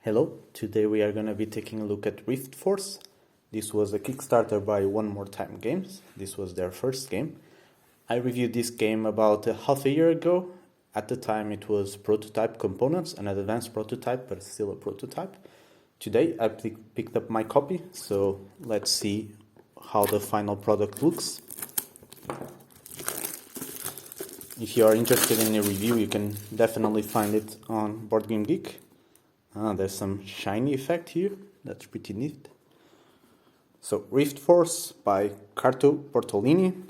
Hello, today we are going to be taking a look at Riftforce. This was a Kickstarter by One More Time Games. This was their first game. I reviewed this game about half a year ago. At the time it was prototype components, an advanced prototype, but still a prototype. Today I picked up my copy, so let's see how the final product looks. If you are interested in a review, you can definitely find it on Board Game Geek. There's some shiny effect here. That's pretty neat. So, Riftforce by Carlo Bortolini.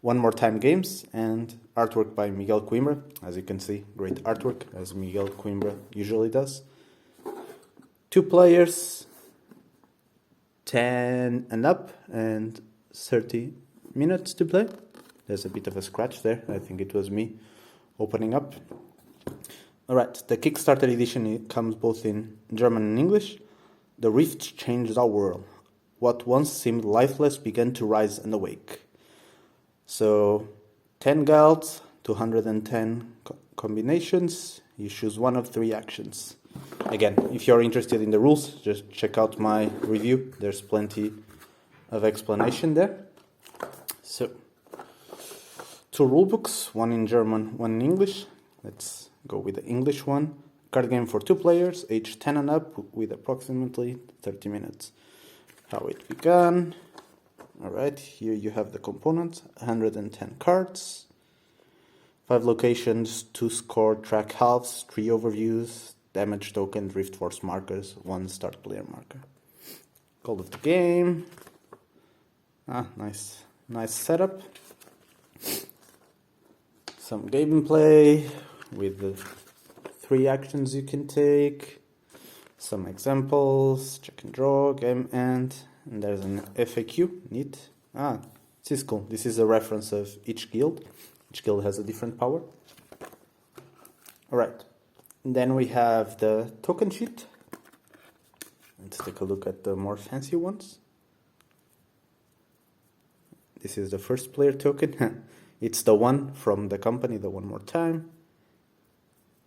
One More Time Games, and artwork by Miguel Coimbra. As you can see, great artwork, as Miguel Coimbra usually does. 2 players, 10 and up, and 30 minutes to play. There's a bit of a scratch there. I think it was me opening up. Alright, the Kickstarter edition comes both in German and English. The rift changed our world. What once seemed lifeless began to rise and awake. So, 10 guilds, 210 combinations. You choose one of 3 actions. Again, if you're interested in the rules, just check out my review. There's plenty of explanation there. So, 2 rulebooks, one in German, one in English. Let's go with the English one. Card game for 2 players, age 10 and up, with approximately 30 minutes. How it began. Alright, here you have the components. 110 cards. 5 locations, 2 score track halves, 3 overviews, damage token, Riftforce markers, 1 start player marker. Call of the game. Nice setup. Some gameplay with the 3 actions you can take, some examples, check and draw, game end, and there's an FAQ, neat. This is cool. This is a reference of each guild. Each guild has a different power. Alright, then we have the token sheet. Let's take a look at the more fancy ones. This is the first player token. It's the one from the company, the One More Time.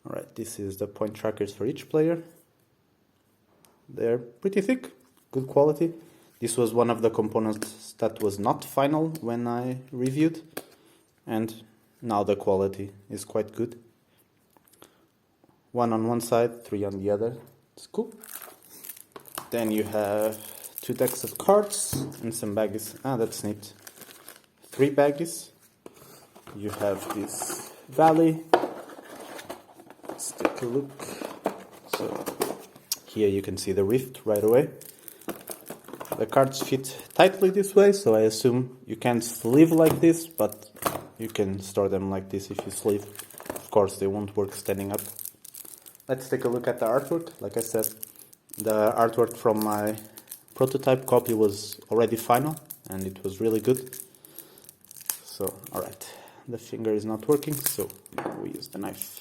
Alright, this is the point trackers for each player. They're pretty thick, good quality. This was one of the components that was not final when I reviewed, and now the quality is quite good. 1 on one side, 3 on the other. It's cool. Then you have 2 decks of cards and some baggies. That's neat. 3 baggies. You have this valley. Let's take a look. So here you can see the rift right away. The cards fit tightly this way, so I assume you can't sleeve like this, but you can store them like this if you sleeve. Of course, they won't work standing up. Let's take a look at the artwork. Like I said, the artwork from my prototype copy was already final, and it was really good. So, alright. The finger is not working, so we use the knife.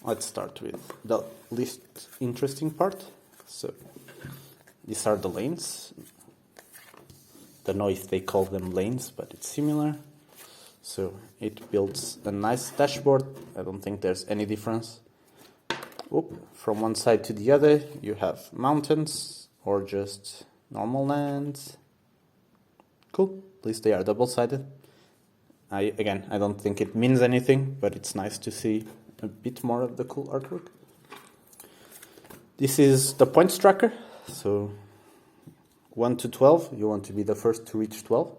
Let's start with the least interesting part. So, these are the lanes. Don't know if they call them lanes, but it's similar. So, it builds a nice dashboard. I don't think there's any difference. From one side to the other, you have mountains or just normal lands. Cool. At least they are double-sided. I don't think it means anything, but it's nice to see a bit more of the cool artwork. This is the points tracker. So 1 to 12, you want to be the first to reach 12.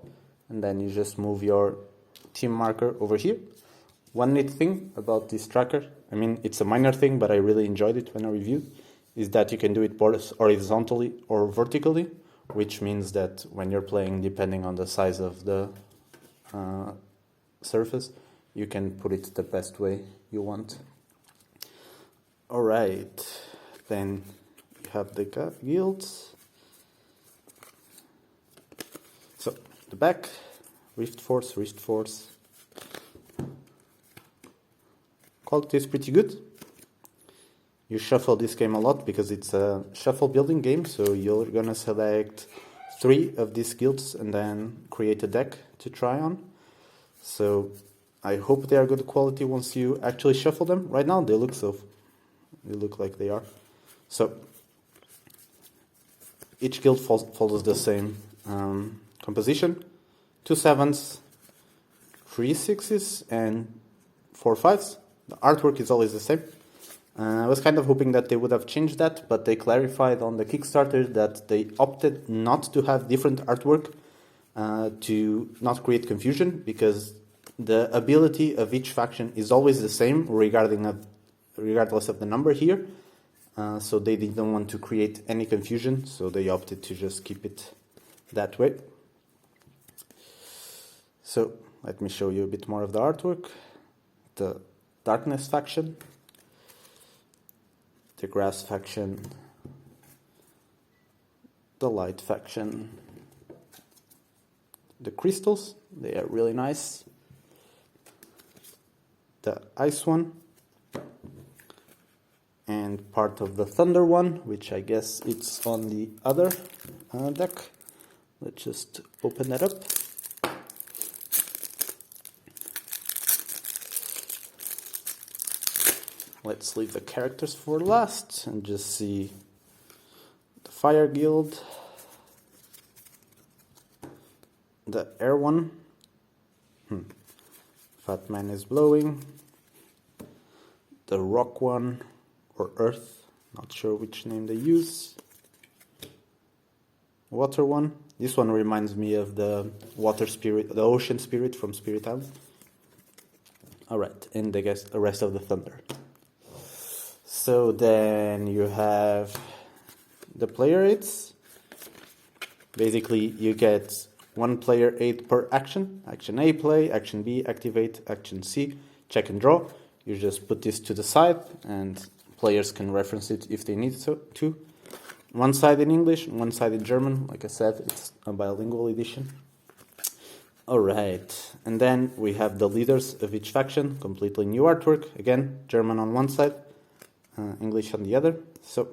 And then you just move your team marker over here. One neat thing about this tracker, it's a minor thing, but I really enjoyed it when I reviewed, is that you can do it both horizontally or vertically, which means that when you're playing, depending on the size of the surface, you can put it the best way you want. Alright, then you have the guilds. So, the back, Riftforce. Quality is pretty good. You shuffle this game a lot because it's a shuffle building game, so you're gonna select 3 of these guilds and then create a deck to try on. So I hope they are good quality once you actually shuffle them. Right now they look like they are. So each guild follows the same composition: 2 7s, 3 6s, and 4 5s. The artwork is always the same. I was kind of hoping that they would have changed that, but they clarified on the Kickstarter that they opted not to have different artwork to not create confusion, because the ability of each faction is always the same regardless of the number here. So they didn't want to create any confusion, so they opted to just keep it that way. So let me show you a bit more of the artwork. The Darkness faction, the Grass faction, the Light faction, the Crystals, they are really nice, the Ice one, and part of the Thunder one, which I guess it's on the other deck. Let's just open that up. Let's leave the characters for last and just see the Fire Guild, the Air one, Fat Man is blowing, the Rock one, or Earth, not sure which name they use, Water one. This one reminds me of the Water Spirit, the Ocean Spirit from Spirit Island. Alright, and I guess the rest of the Thunder. So then you have the player aids. Basically, you get 1 player aid per action. Action A, play. Action B, activate. Action C, check and draw. You just put this to the side, and players can reference it if they need to. 1 side in English, 1 side in German. Like I said, it's a bilingual edition. Alright, and then we have the leaders of each faction. Completely new artwork. Again, German on one side, English on the other. So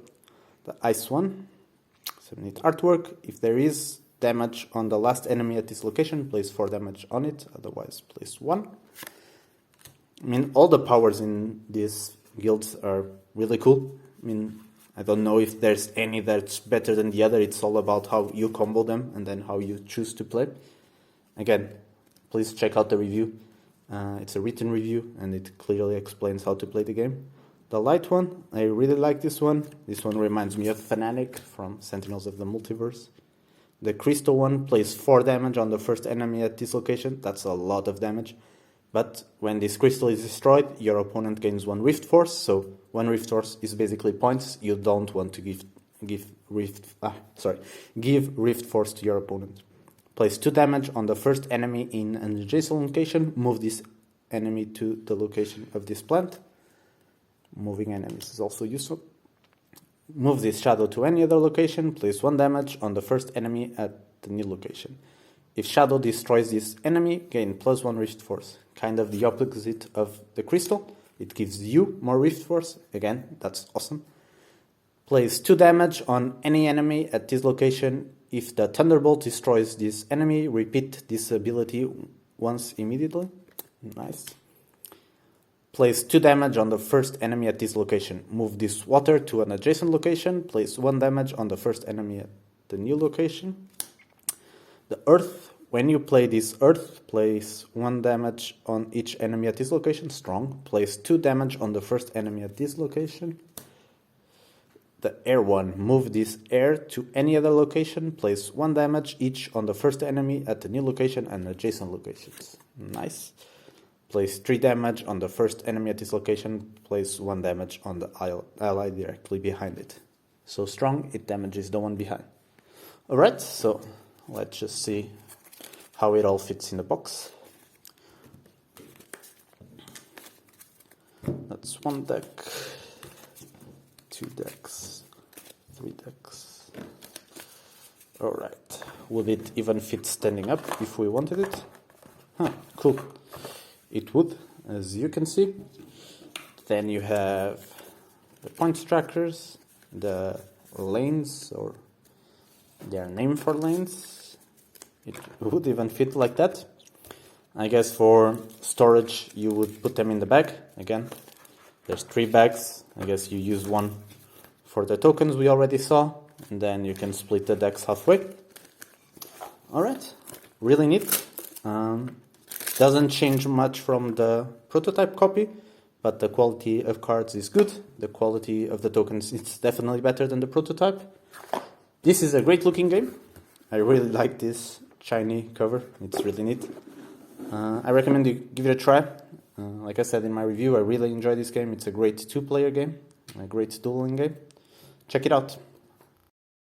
the Ice one, 7 artwork. If there is damage on the last enemy at this location, place 4 damage on it, otherwise place 1. I mean, all the powers in these guilds are really cool. I mean, I don't know if there's any that's better than the other. It's all about how you combo them and then how you choose to play. Again, please check out the review. It's a written review and it clearly explains how to play the game. The Light one, I really like this one. This one reminds me of Fnatic from Sentinels of the Multiverse. The Crystal one plays 4 damage on the first enemy at this location. That's a lot of damage. But when this crystal is destroyed, your opponent gains 1 Riftforce. So 1 Riftforce is basically points. You don't want to give Riftforce to your opponent. Place 2 damage on the first enemy in an adjacent location. Move this enemy to the location of this plant. Moving enemies is also useful. Move this shadow to any other location. Place 1 damage on the first enemy at the new location. If shadow destroys this enemy, gain +1 Rift Force. Kind of the opposite of the crystal. It gives you more Rift Force. Again, that's awesome. Place 2 damage on any enemy at this location. If the Thunderbolt destroys this enemy, repeat this ability once immediately. Nice. Place 2 damage on the first enemy at this location. Move this water to an adjacent location. Place 1 damage on the first enemy at the new location. The Earth, when you play this Earth, place 1 damage on each enemy at this location. Strong. Place 2 damage on the first enemy at this location. The Air one, move this air to any other location. Place 1 damage each on the first enemy at the new location and adjacent locations. Nice. Place 3 damage on the first enemy at this location. Place 1 damage on the ally directly behind it. So strong, it damages the one behind. Alright, so let's just see how it all fits in the box. That's 1 deck, 2 decks, 3 decks. Alright, would it even fit standing up if we wanted it? Huh, cool. It would, as you can see. Then you have the points trackers, the lanes, or they are named for lanes. It would even fit like that. I guess for storage you would put them in the bag. Again, there's 3 bags. I guess you use one for the tokens we already saw, and then you can split the decks halfway. Alright, really neat. Doesn't change much from the prototype copy, but the quality of cards is good. The quality of the tokens is definitely better than the prototype. This is a great looking game. I really like this shiny cover. It's really neat. I recommend you give it a try. Like I said in my review, I really enjoy this game. It's a great 2-player game, a great dueling game. Check it out.